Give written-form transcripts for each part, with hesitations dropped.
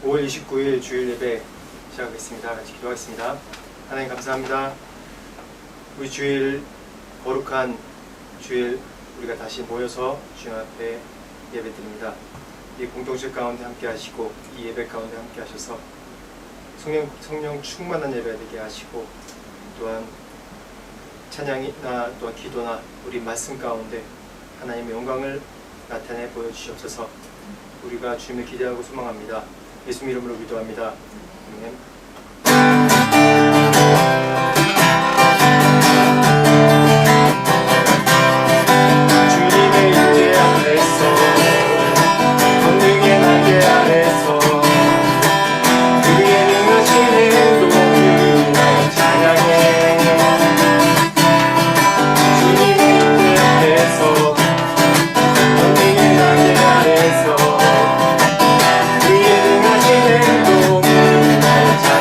5월 29일 주일 예배 시작하겠습니다. 같이 기도하겠습니다. 하나님 감사합니다. 우리 주일 거룩한 주일 우리가 다시 모여서 주님 앞에 예배드립니다. 이 공동체 가운데 함께 하시고 이 예배 가운데 함께 하셔서 성령 충만한 예배 되게 하시고 또한 찬양이나 또한 기도나 우리 말씀 가운데 하나님의 영광을 나타내 보여주시옵소서. 우리가 주님을 기대하고 소망합니다. 예수 이름으로 기도합니다. 아멘. 주님의 임재 안에서 권능의 날개 아래서 그의 능하신 행동을 날 찬양해. 주님의 임재 안에서 권능의 날개 아래서 그의 능하신 행동을 날 찬양해.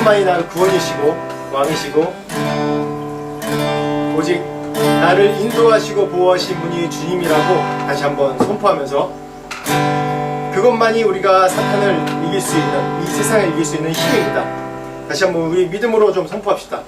하나님만이 나를 구원이시고 왕이시고 오직 나를 인도하시고 보호하신 분이 주님이라고 다시 한번 선포하면서 그것만이 우리가 사탄을 이길 수 있는, 이 세상을 이길 수 있는 힘입니다. 다시 한번 우리 믿음으로 좀 선포합시다.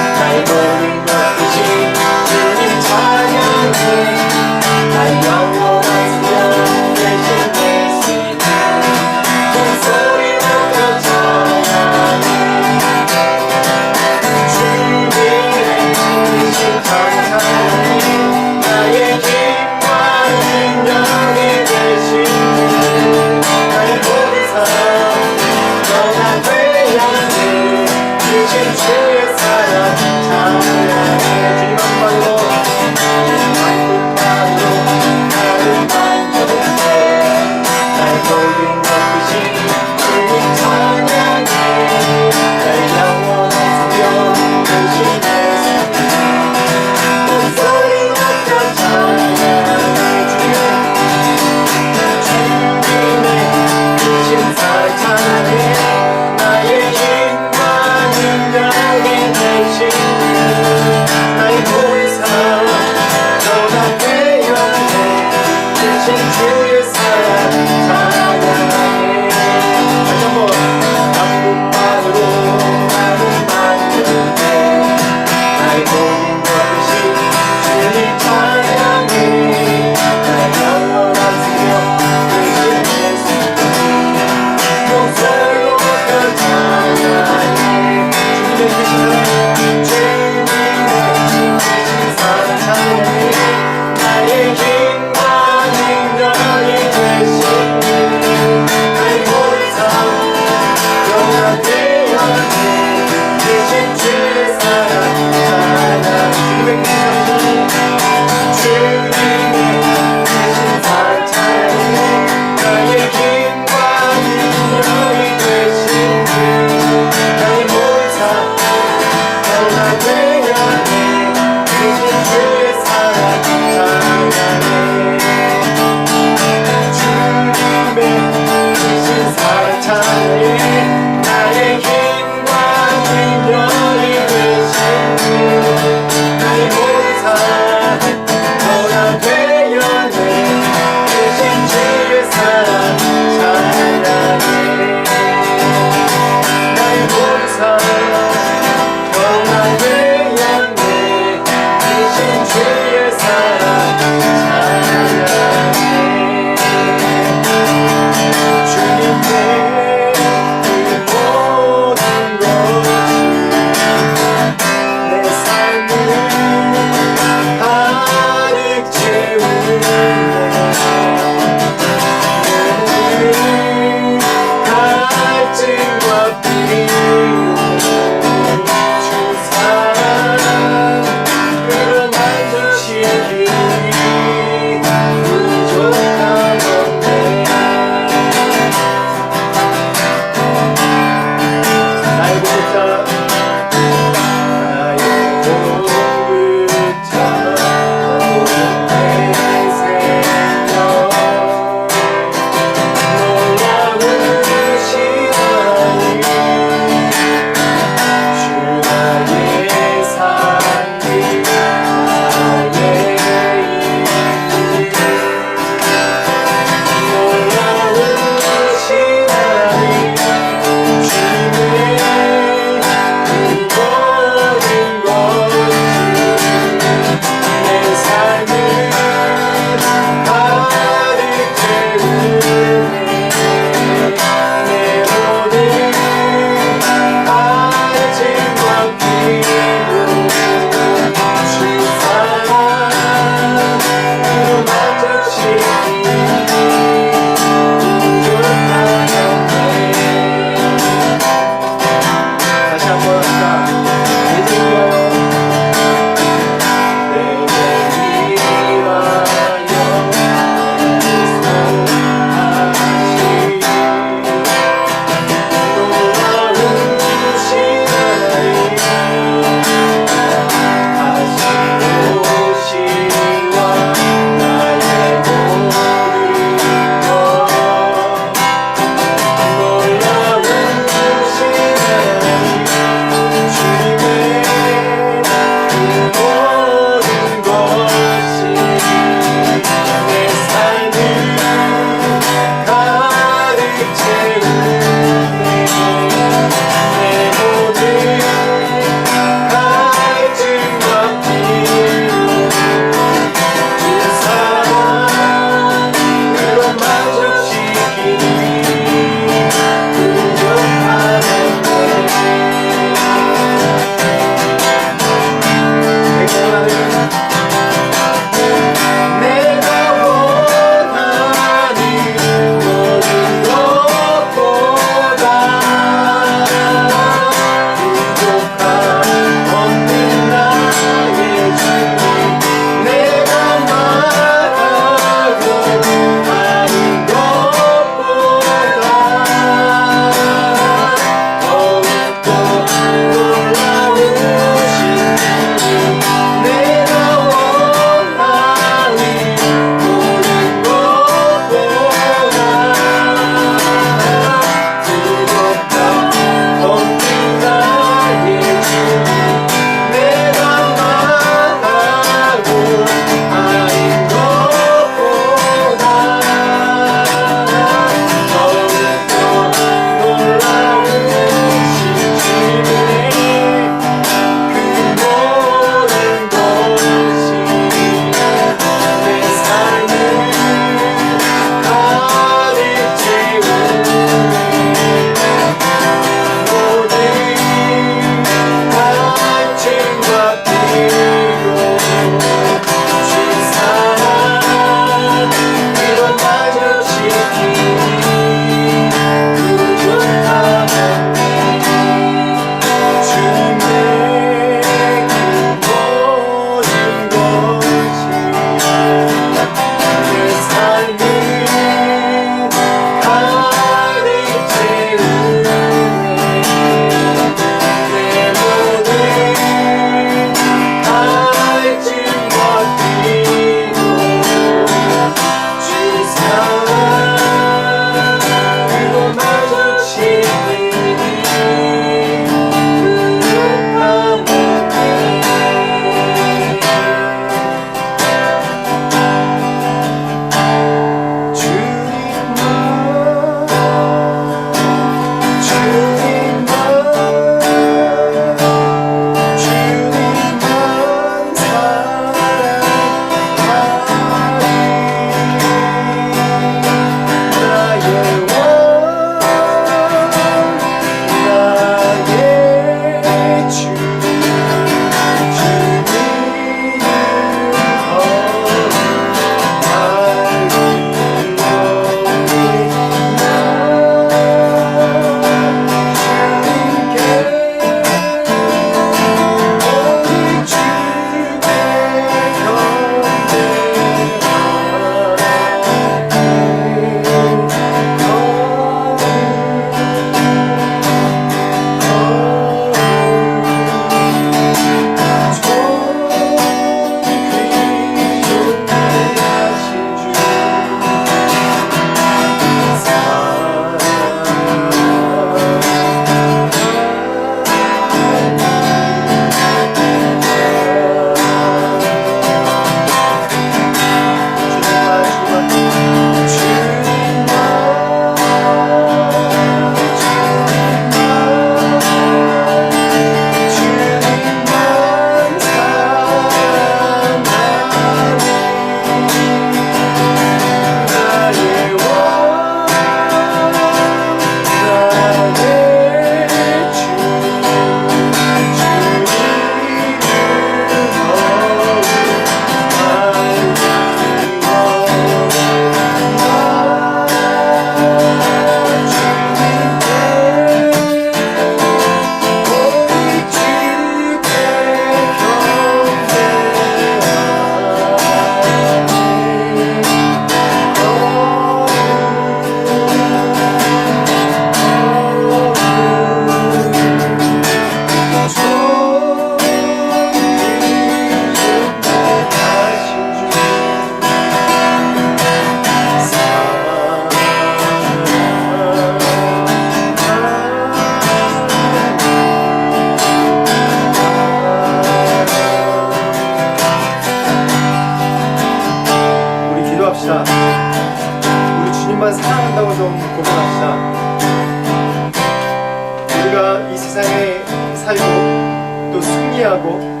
승리하고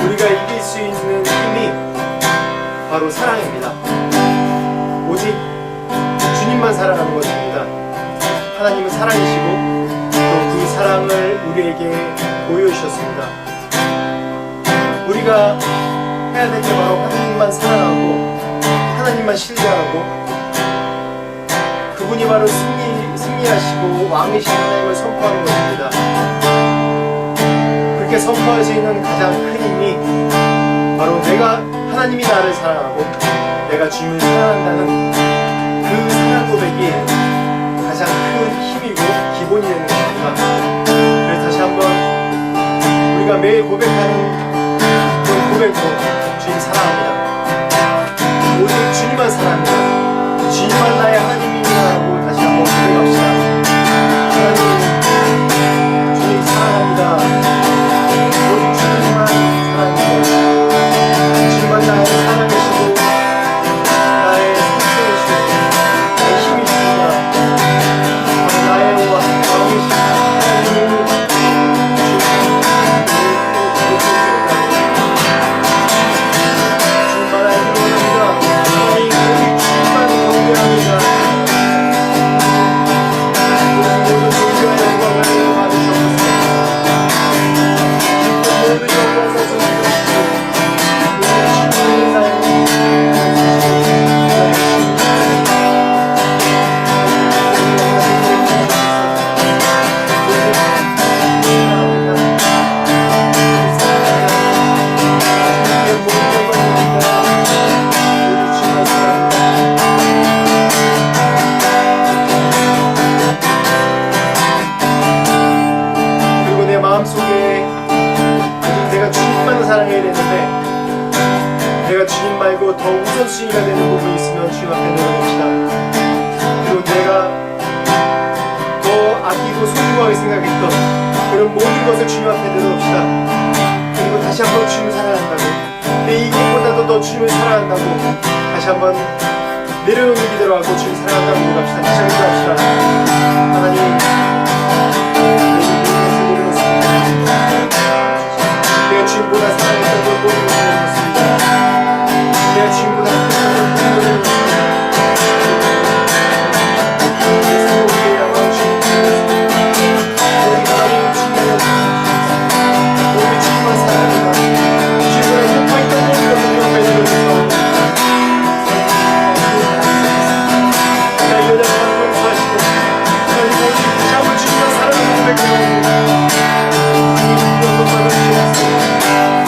우리가 이길 수 있는 힘이 바로 사랑입니다. 오직 주님만 사랑하는 것입니다. 하나님은 사랑이시고 또 그 사랑을 우리에게 보여주셨습니다. 우리가 해야 될 게 바로 하나님만 사랑하고 하나님만 신뢰하고 그분이 바로 승리하시고 왕이신 하나님을 선포하는 것입니다. 그렇게 선포할 수 있는 가장 큰 힘이 바로 내가 하나님이 나를 사랑하고 내가 주님을 사랑한다는 그 사랑 고백이 가장 큰 힘이고 기본이 되는 것입니다. 그래서 다시 한번 우리가 매일 고백하는 그 고백도 주님 사랑합니다. 오직 주님만 사랑합니다. 주님만 나의 하나님이라고 다시 한번 고백합시다. 하나님, 주님 사랑합니다. 오직 주님만 사랑합니다. 주님만 나의 사랑이시고 나의 생명이시고 나의 힘이십니다. 바로 나의 왕이신 하나님을 더 우선순위가 되는 부분이 있으면 주님 앞에 내려놓읍시다. 그리고 내가 더 아끼고 소중하게 생각했던 그런 모든 것을 주님 앞에 내려놓읍시다. 그리고 다시 한번 주님을 사랑한다고 내 이익보다도 더 주님을 사랑한다고 다시 한번 내려놓는 기대로 하고 주님 사랑한다고 고백합시다. 다시 한번 기도합시다. 하나님, 내가 주님보다 사랑했던 걸 모든 것을 내려놓습니다. 내가 주님보다 큰 것을 보여주는 내 생각에 나가고 주님 우리 하나님 주님을 우리 주님만 사랑합니다. 주님을 행복했던 모든 것을 옆에 내려주셔서 나 연약한 용서하시고 하나님 오직 다시 한번 주님만 사랑하는 고백으로 주님 이런 것 받아주시옵소서.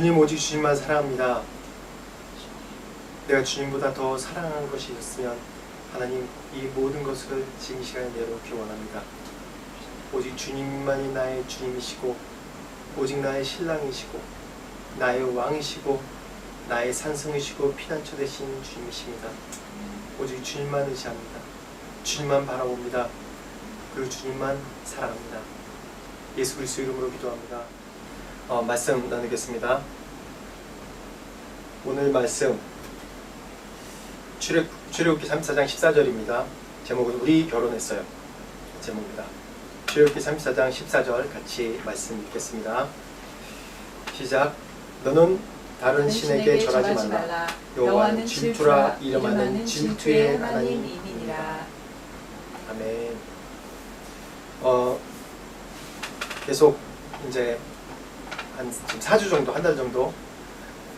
주님 오직 주님만 사랑합니다. 내가 주님보다 더 사랑하는 것이 있으면 하나님 이 모든 것을 지금 이 시간에 내려놓기 원합니다. 오직 주님만이 나의 주님이시고 오직 나의 신랑이시고 나의 왕이시고 나의 산성이시고 피난처 되신 주님이십니다. 오직 주님만 의지합니다. 주님만 바라봅니다. 그리고 주님만 사랑합니다. 예수 그리스도 이름으로 기도합니다. 말씀 나누겠습니다. 오늘 말씀 출애굽기 34장 14절입니다. 제목은 우리 결혼했어요. 제목입니다. 출애굽기 34장 14절 같이 말씀 읽겠습니다. 시작. 너는 다른 신에게 절하지 말라. 여호와는 질투라 이름하는 질투의 하나님이니라. 아멘. 계속 이제 한 4주 정도, 한 달 정도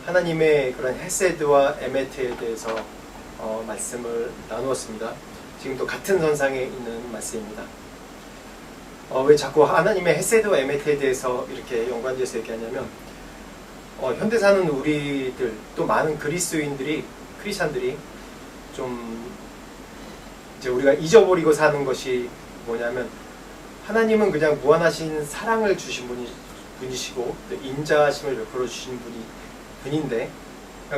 하나님의 그런 헤세드와 에메트에 대해서 말씀을 나누었습니다. 지금도 같은 선상에 있는 말씀입니다. 왜 자꾸 하나님의 헤세드와 에메트에 대해서 이렇게 연관지어서 얘기하냐면 현대 사는 우리들 또 많은 그리스도인들이 크리스찬들이 좀 이제 우리가 잊어버리고 사는 것이 뭐냐면 하나님은 그냥 무한하신 사랑을 주신 분이시고 인자하심을 베풀어 주신 분인데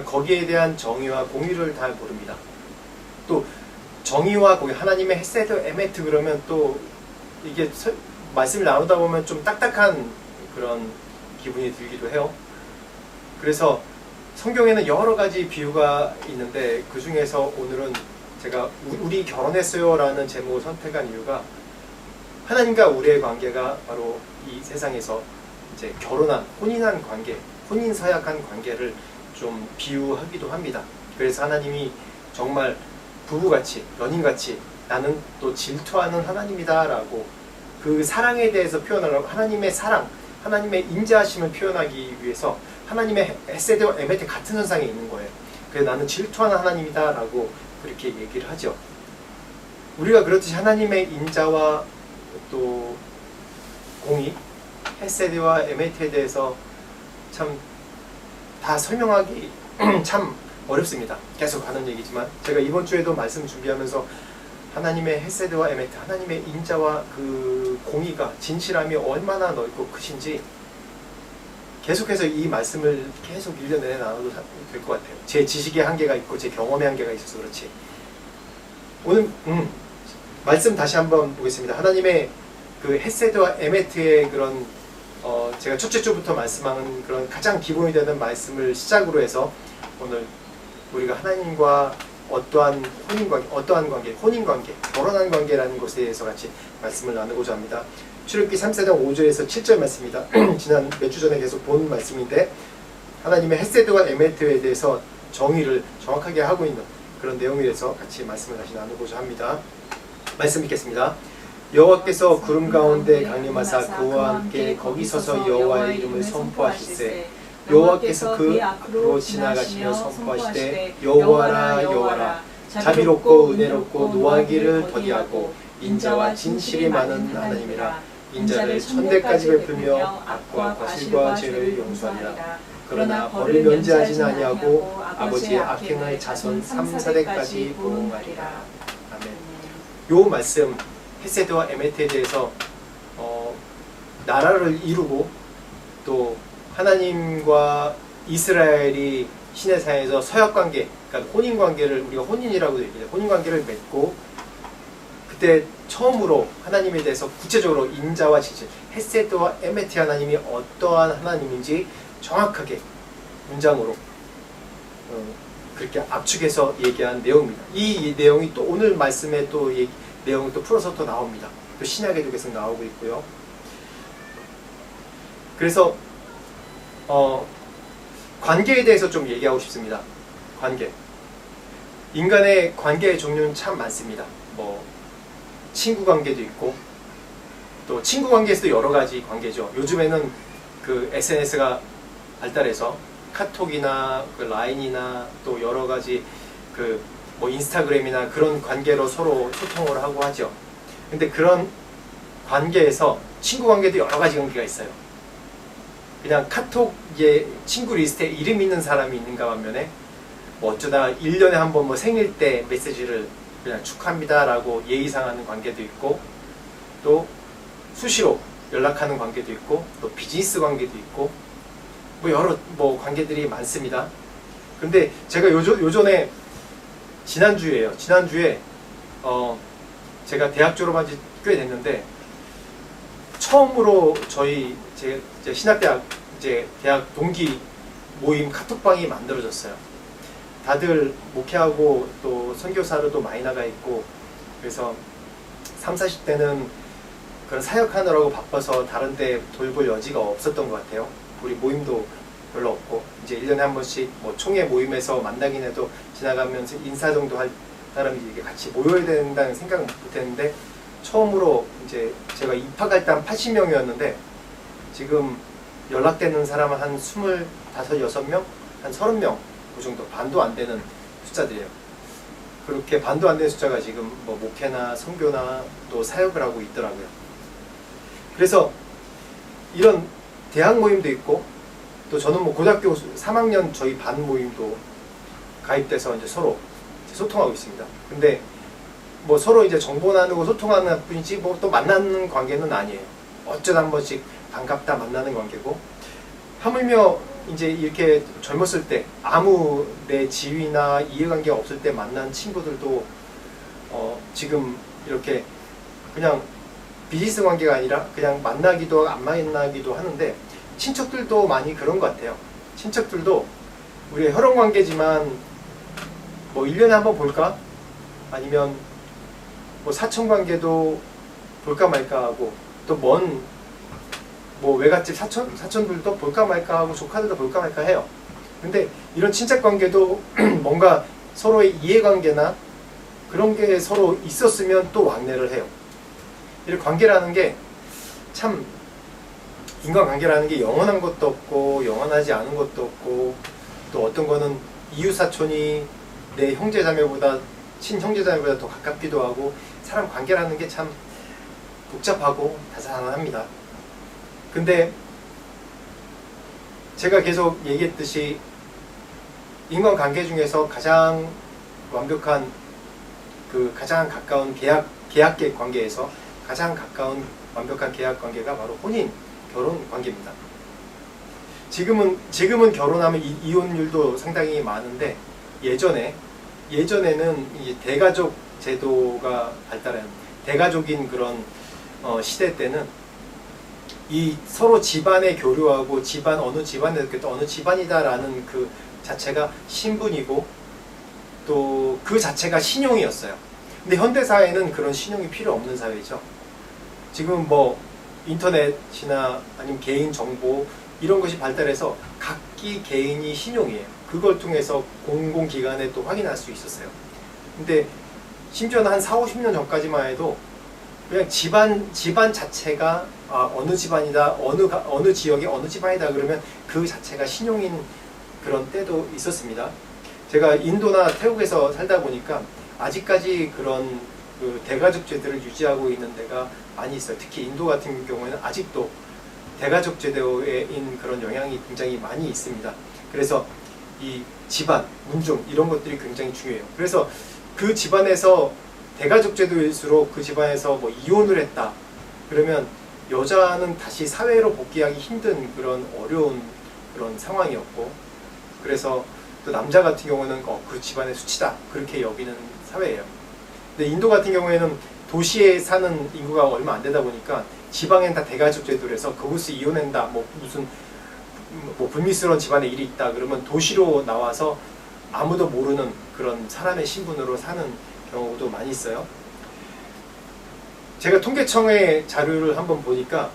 거기에 대한 정의와 공의를 다 모릅니다. 또 정의와 공의, 하나님의 헤세드 에메트 그러면 또 이게 말씀을 나누다 보면 좀 딱딱한 그런 기분이 들기도 해요. 그래서 성경에는 여러 가지 비유가 있는데 그 중에서 오늘은 제가 우리 결혼했어요 라는 제목을 선택한 이유가 하나님과 우리의 관계가 바로 이 세상에서 이제 결혼한, 혼인한 관계, 혼인 서약한 관계를 좀 비유하기도 합니다. 그래서 하나님이 정말 부부같이, 연인같이 나는 또 질투하는 하나님이다 라고 그 사랑에 대해서 표현하려고 하나님의 사랑, 하나님의 인자하심을 표현하기 위해서 하나님의 헤세드와 에메트 같은 선상에 있는 거예요. 그래서 나는 질투하는 하나님이다 라고 그렇게 얘기를 하죠. 우리가 그렇듯이 하나님의 인자와 또 공의, 헤세드와 에메트에 대해서 참 다 설명하기 참 어렵습니다. 계속 하는 얘기지만 제가 이번 주에도 말씀 준비하면서 하나님의 헤세드와 에메트, 하나님의 인자와 그 공의가 진실함이 얼마나 넓고 크신지 계속해서 이 말씀을 계속 1년 내내 나눠도 될 것 같아요. 제 지식의 한계가 있고 제 경험의 한계가 있어서 그렇지. 오늘 말씀 다시 한번 보겠습니다. 하나님의 그 헤세드와 에메트의 그런 제가 첫째 주부터 말씀하는 그런 가장 기본이 되는 말씀을 시작으로 해서 오늘 우리가 하나님과 어떠한 혼인관계, 결혼한 관계라는 것에 대해서 같이 말씀을 나누고자 합니다. 출애굽기 34장 5절에서 7절 말씀입니다. 지난 몇 주 전에 계속 본 말씀인데 하나님의 헤세드와 에메트에 대해서 정의를 정확하게 하고 있는 그런 내용에 대해서 같이 말씀을 다시 나누고자 합니다. 말씀 읽겠습니다. 여호와께서 구름 가운데 강림하사 그와 함께 거기 서서 여호와의 이름을 선포하시되 여호와께서 그 앞으로 지나가시며 선포하시되 여호와라 여호와라 자비롭고 은혜롭고 노하기를 더디하고 인자와 진실이 많은 하나님이라. 인자를 천대까지 베풀며 악과 과실과 죄를 용서하리라. 그러나 벌을 면제하지는 아니하고 아버지의 악행을 자손 3, 4대까지 보응하리라. 아멘. 요 말씀 헤세드와 에메트에 대해서 나라를 이루고 또 하나님과 이스라엘이 시내산에서 서약관계, 그러니까 혼인관계를 우리가 혼인이라고 얘기해요. 혼인관계를 맺고 그때 처음으로 하나님에 대해서 구체적으로 인자와 진실, 헤세드와 에메트 하나님이 어떠한 하나님인지 정확하게 문장으로 그렇게 압축해서 얘기한 내용입니다. 이 내용이 또 오늘 말씀에 또 내용을 또 풀어서 또 나옵니다. 또 신약에도 계속 나오고 있고요. 그래서 관계에 대해서 좀 얘기하고 싶습니다. 관계. 인간의 관계의 종류는 참 많습니다. 뭐 친구 관계도 있고 또 친구 관계에서도 여러 가지 관계죠. 요즘에는 그 SNS가 발달해서 카톡이나 그 라인이나 또 여러 가지 그 뭐 인스타그램이나 그런 관계로 서로 소통을 하고 하죠. 근데 그런 관계에서 친구 관계도 여러 가지 관계가 있어요. 그냥 카톡에 친구 리스트에 이름 있는 사람이 있는가 반면에 뭐 어쩌다 1년에 한 번 뭐 생일 때 메시지를 그냥 축하합니다 라고 예의상 하는 관계도 있고, 또 수시로 연락하는 관계도 있고, 또 비즈니스 관계도 있고, 뭐 여러 뭐 관계들이 많습니다. 근데 제가 요전에 지난주에 제가 대학 졸업한 지 꽤 됐는데 처음으로 제 신학대학 대학 동기 모임 카톡방이 만들어졌어요. 다들 목회하고 또 선교사로도 많이 나가 있고, 그래서 30, 40대는 그런 사역하느라고 바빠서 다른 데 돌볼 여지가 없었던 것 같아요. 우리 모임도 별로 없고, 이제 1년에 한 번씩 뭐 총회 모임에서 만나긴 해도 지나가면서 인사 정도 할 사람이 이게 같이 모여야 된다는 생각은 못 했는데, 처음으로 이제 제가 입학할 때 한 80명이었는데 지금 연락되는 사람은 한 25, 6명? 한 30명 그 정도, 반도 안 되는 숫자들이에요. 그렇게 반도 안 되는 숫자가 지금 뭐 목회나 선교나 또 사역을 하고 있더라고요. 그래서 이런 대학 모임도 있고, 또 저는 뭐 고등학교 3학년 저희 반 모임도 가입돼서 이제 서로 소통하고 있습니다. 근데 뭐 서로 이제 정보 나누고 소통하는 뿐이지 뭐 또 만나는 관계는 아니에요. 어쩌다 한 번씩 반갑다 만나는 관계고, 하물며 이제 이렇게 젊었을 때 아무 내 지위나 이해관계가 없을 때 만난 친구들도 지금 이렇게 그냥 비즈니스 관계가 아니라 그냥 만나기도 안 만나기도 하는데, 친척들도 많이 그런 것 같아요. 친척들도 우리의 혈연 관계지만 뭐 1년에 한 번 볼까? 아니면 뭐 사촌 관계도 볼까 말까 하고, 또 먼 뭐 외갓집 사촌들도 볼까 말까 하고, 조카들도 볼까 말까 해요. 근데 이런 친척 관계도 뭔가 서로의 이해관계나 그런 게 서로 있었으면 또 왕래를 해요. 이런 관계라는 게 참, 인간관계라는 게 영원한 것도 없고 영원하지 않은 것도 없고, 또 어떤 거는 이웃사촌이 내 형제자매보다 친형제자매보다 더 가깝기도 하고, 사람 관계라는 게 참 복잡하고 다산합니다. 근데 제가 계속 얘기했듯이 인간관계 중에서 가장 완벽한 가장 가까운 계약계 관계에서 가장 가까운 완벽한 계약 관계가 바로 혼인, 결혼 관계입니다. 지금은 결혼하면 이혼율도 상당히 많은데, 예전에는 이 대가족 제도가 발달한 대가족인 그런 시대 때는 이 서로 집안에 교류하고 어느 집안에서 어느 집안이다라는 그 자체가 신분이고, 또 그 자체가 신용이었어요. 근데 현대 사회는 그런 신용이 필요 없는 사회죠. 지금 뭐 인터넷이나 아니면 개인 정보 이런 것이 발달해서 각기 개인이 신용이에요. 그걸 통해서 공공기관에 또 확인할 수 있었어요. 근데 심지어는 한 4, 50년 전까지만 해도 그냥 집안 자체가 어느 집안이다, 어느 지역의 어느 집안이다 그러면 그 자체가 신용인 그런 때도 있었습니다. 제가 인도나 태국에서 살다 보니까 아직까지 그런 그 대가족 제도를 유지하고 있는 데가 많이 있어요. 특히 인도 같은 경우에는 아직도 대가족 제도인 그런 영향이 굉장히 많이 있습니다. 그래서 이 집안, 문중 이런 것들이 굉장히 중요해요. 그래서 그 집안에서 대가족 제도일수록 그 집안에서 뭐 이혼을 했다 그러면 여자는 다시 사회로 복귀하기 힘든 그런 어려운 그런 상황이었고, 그래서 또 남자 같은 경우는 그 집안의 수치다 그렇게 여기는 사회예요. 근데 인도 같은 경우에는 도시에 사는 인구가 얼마 안 되다 보니까 지방엔 다 대가족 제도라서 거기서 이혼한다, 무슨 불미스러운 집안에 일이 있다 그러면 도시로 나와서 아무도 모르는 그런 사람의 신분으로 사는 경우도 많이 있어요. 제가 통계청의 자료를 한번 보니까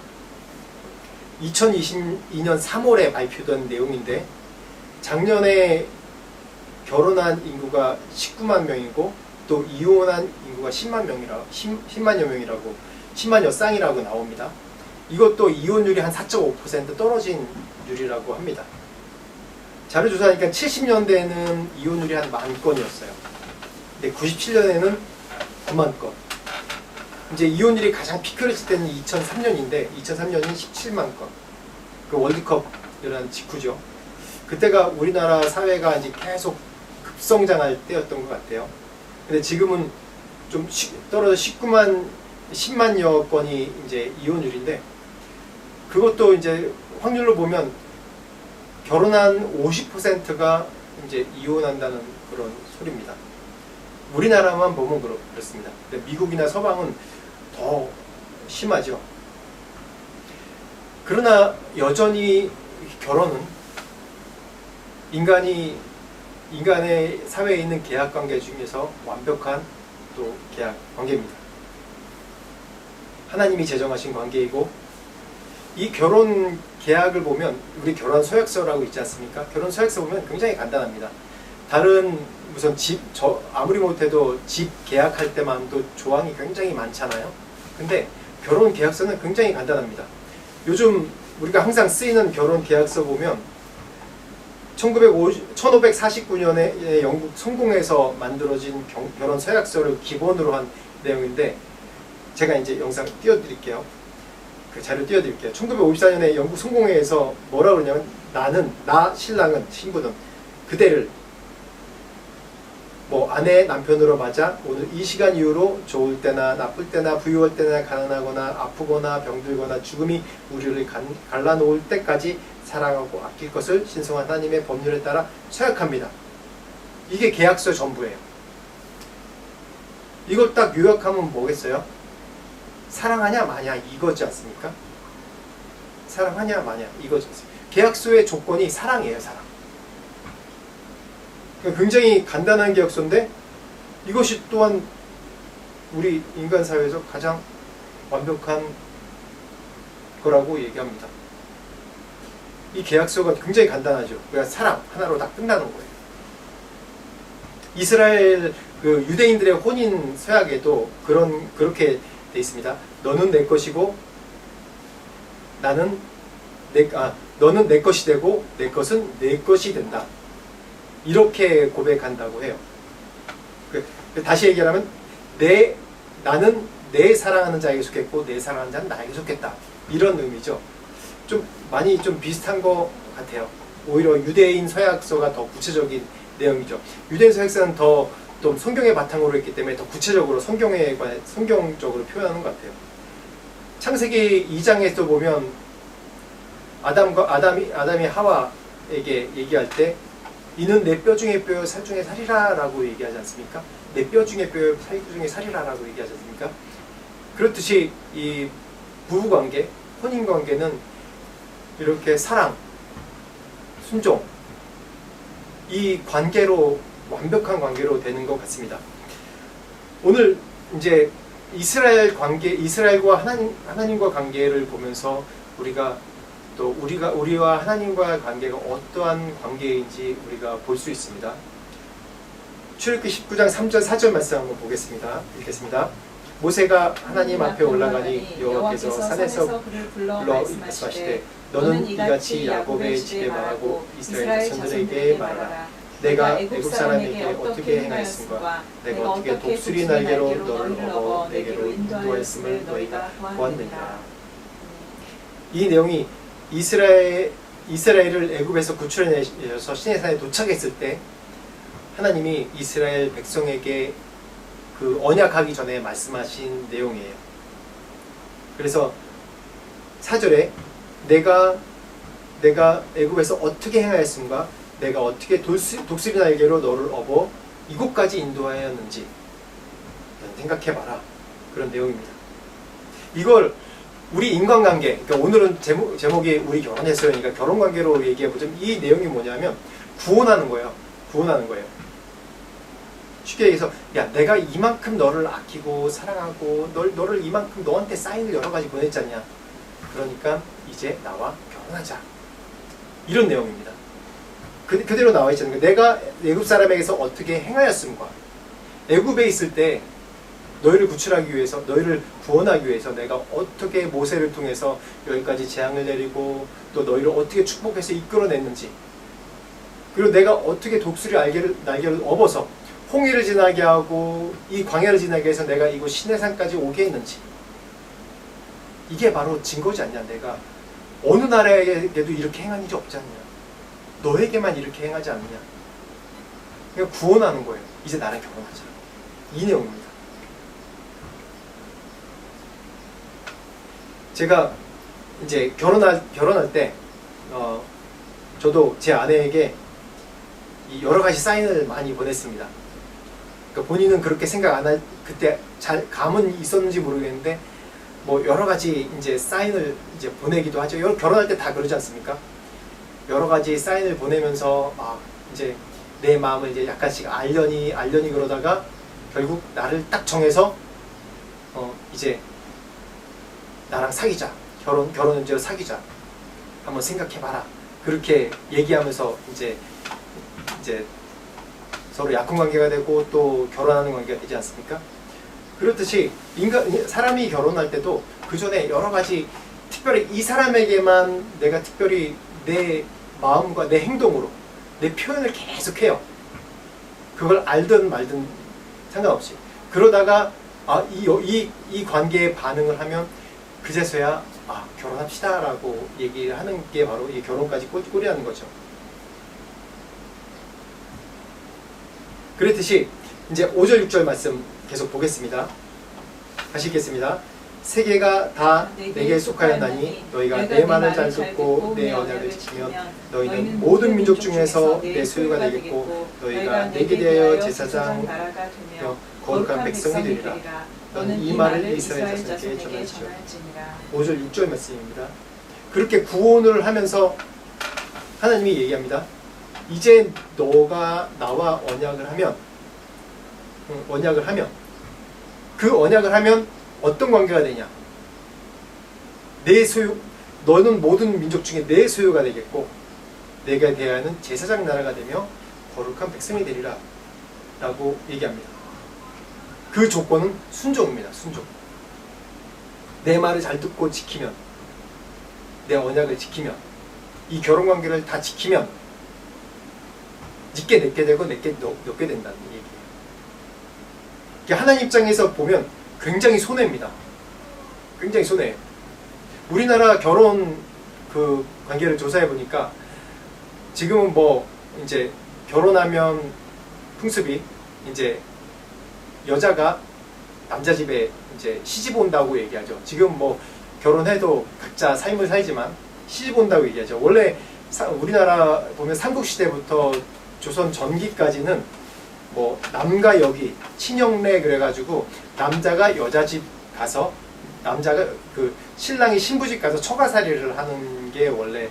2022년 3월에 발표된 내용인데, 작년에 결혼한 인구가 19만 명이고 또 이혼한 인구가 10만여 명이라고 10만여 쌍이라고 나옵니다. 이것도 이혼율이 한 4.5% 떨어진 율이라고 합니다. 자료 조사하니까 70년대에는 이혼율이 한 10,000건이었어요. 근데 97년에는 9만 건. 이제 이혼율이 가장 피크를 칠 때는 2003년인데 2003년이 17만 건. 그 월드컵 이런 직후죠. 그때가 우리나라 사회가 이제 계속 급성장할 때였던 것 같아요. 근데 지금은 좀 떨어져 10만여 건이 이제 이혼율인데, 그것도 이제 확률로 보면 결혼한 50%가 이제 이혼한다는 그런 소리입니다. 우리나라만 보면 그렇습니다. 근데 미국이나 서방은 더 심하죠. 그러나 여전히 결혼은 인간의 사회에 있는 계약 관계 중에서 완벽한 또 계약 관계입니다. 하나님이 제정하신 관계이고, 이 결혼 계약을 보면 우리 결혼 서약서라고 있지 않습니까? 결혼 서약서 보면 굉장히 간단합니다. 다른 무슨 아무리 못해도 집 계약할 때만도 조항이 굉장히 많잖아요. 근데 결혼 계약서는 굉장히 간단합니다. 요즘 우리가 항상 쓰이는 결혼 계약서 보면 1549년에 영국 성공에서 만들어진 결혼 서약서를 기본으로 한 내용인데, 제가 이제 영상 띄워드릴게요. 그 자료 띄워드릴게요. 1954년에 영국 성공회에서 뭐라고 그러냐면, 신랑은, 신부는 그대를 아내, 남편으로 맞아 오늘 이 시간 이후로 좋을 때나 나쁠 때나 부유할 때나 가난하거나 아프거나 병들거나 죽음이 우리를 갈라놓을 때까지 사랑하고 아낄 것을 신성한 하나님의 법률에 따라 서약합니다. 이게 계약서 전부예요. 이걸 딱 요약하면 뭐겠어요? 사랑하냐 마냐 이거지 않습니까? 사랑하냐 마냐 이거지 않습니까? 계약서의 조건이 사랑이에요. 사랑. 굉장히 간단한 계약서인데, 이것이 또한 우리 인간 사회에서 가장 완벽한 거라고 얘기합니다. 이 계약서가 굉장히 간단하죠. 그러니까 사랑 하나로 다 끝나는 거예요. 이스라엘 유대인들의 혼인 서약에도 그렇게 돼 있습니다. 너는 내 것이고 너는 내 것이 되고 내 것은 내 것이 된다. 이렇게 고백한다고 해요. 다시 얘기하면 나는 내 사랑하는 자에게 속했고 내 사랑하는 자는 나에게 속했다. 이런 의미죠. 좀 많이 좀 비슷한 것 같아요. 오히려 유대인 서약서가 더 구체적인 내용이죠. 유대인 서약서는 더 좀 성경의 바탕으로 있기 때문에 더 구체적으로 성경적으로 표현하는 것 같아요. 창세기 2장에서 보면 아담이 하와에게 얘기할 때, 이는 내 뼈 중에 뼈, 살 중에 살이라 라고 얘기하지 않습니까? 내 뼈 중에 뼈, 살 중에 살이라 라고 얘기하지 않습니까? 그렇듯이 이 부부관계, 혼인관계는 이렇게 사랑, 순종, 이 관계로, 완벽한 관계로 되는 것 같습니다. 오늘 이제 이스라엘과 하나님과 관계를 보면서 우리와 하나님과의 관계가 어떠한 관계인지 우리가 볼 수 있습니다. 출애굽기 19장 3절 4절 말씀 한번 보겠습니다. 읽겠습니다. 모세가 하나님 앞에 올라가니 여호와께서 산에서 그를 불러 말씀하시되, 너는 이같이 야곱의 집에 말하고 이스라엘 자손들에게 말하라. 내가 애굽 사람에게 어떻게 행하였음과 내가 어떻게 독수리 날개로 너를 업어 내게로 인도하였음을 너희가 보았느니라. 이 내용이 이스라엘을 애굽에서 구출해내셔서 시내산에 도착했을 때 하나님이 이스라엘 백성에게 그 언약하기 전에 말씀하신 내용이에요. 그래서 4절에 내가 애굽에서 어떻게 행하였음과 내가 어떻게 독수리 날개로 너를 업어 이곳까지 인도하였는지 생각해봐라. 그런 내용입니다. 이걸 우리 인간관계, 그러니까 오늘은 제목이 우리 결혼했어요. 그러니까 결혼관계로 얘기해보자면 이 내용이 뭐냐면 구원하는 거예요. 쉽게 얘기해서, 야, 내가 이만큼 너를 아끼고 사랑하고 너를 이만큼 너한테 사인을 여러 가지 보냈잖냐. 그러니까 이제 나와 결혼하자. 이런 내용입니다. 그대로 나와 있잖아요. 내가 애굽 사람에게서 어떻게 행하였음과, 애굽에 있을 때 너희를 구출하기 위해서, 너희를 구원하기 위해서 내가 어떻게 모세를 통해서 여기까지 재앙을 내리고 또 너희를 어떻게 축복해서 이끌어냈는지, 그리고 내가 어떻게 독수리 날개를 업어서 홍해를 지나게 하고 이 광야를 지나게 해서 내가 이곳 시내산까지 오게 했는지, 이게 바로 증거지 않냐. 내가 어느 나라에게도 이렇게 행한 일이 없지 않냐. 너에게만 이렇게 행하지 않느냐. 그러니까 구원하는 거예요. 이제 나랑 결혼하자. 이 내용입니다. 제가 이제 결혼할 때 저도 제 아내에게 이 여러 가지 사인을 많이 보냈습니다. 그러니까 본인은 그렇게 생각 안 할, 그때 잘 감은 있었는지 모르겠는데 뭐 여러 가지 이제 사인을 이제 보내기도 하죠. 결혼할 때 다 그러지 않습니까? 여러 가지 사인을 보내면서 이제 내 마음을 이제 약간씩 알려니 그러다가 결국 나를 딱 정해서 이제 나랑 사귀자. 결혼은 사귀자. 한번 생각해봐라. 그렇게 얘기하면서 이제 서로 약혼관계가 되고 또 결혼하는 관계가 되지 않습니까? 그렇듯이 사람이 결혼할 때도 그 전에 여러 가지 특별히 이 사람에게만 내가 특별히 내 마음과 내 행동으로 내 표현을 계속해요. 그걸 알든 말든 상관없이. 그러다가 이 관계에 반응을 하면 그제서야 결혼합시다 라고 얘기를 하는 게 바로 이 결혼까지 꼬리라는 거죠. 그랬듯이 이제 5절 6절 말씀 계속 보겠습니다. 다시 읽겠습니다. 세계가 다 내게 속하였나니 너희가 내 말을 잘 듣고 내 언약을 지키면 너희는 모든 민족 중에서 내 소유가 되겠고 너희가 내게 대하여 제사장 거룩한 백성이 되리라. 너는 이 말을 이스라엘 자손에게 전할지니라. 5절 6절 말씀입니다. 그렇게 구원을 하면서 하나님이 얘기합니다. 이제 너가 나와 언약을 하면 그 언약을 하면 어떤 관계가 되냐? 내 소유, 너는 모든 민족 중에 내 소유가 되겠고 내가 대하는 제사장 나라가 되며 거룩한 백성이 되리라 라고 얘기합니다. 그 조건은 순종입니다. 순종. 내 말을 잘 듣고 지키면, 내 언약을 지키면, 이 결혼관계를 다 지키면 네게 내게 되고 내게 너게 된다는 얘기예요. 하나님 입장에서 보면 굉장히 손해입니다. 굉장히 손해예요. 우리나라 결혼 그 관계를 조사해 보니까 지금은 뭐 이제 결혼하면 풍습이 이제 여자가 남자 집에 이제 시집 온다고 얘기하죠. 지금 뭐 결혼해도 각자 삶을 살지만 시집 온다고 얘기하죠. 원래 우리나라 보면 삼국시대부터 조선 전기까지는 뭐 남과 여기 친형내 그래가지고 남자가 여자 집 가서 남자가 그 신랑이 신부 집 가서 처가살이를 하는 게 원래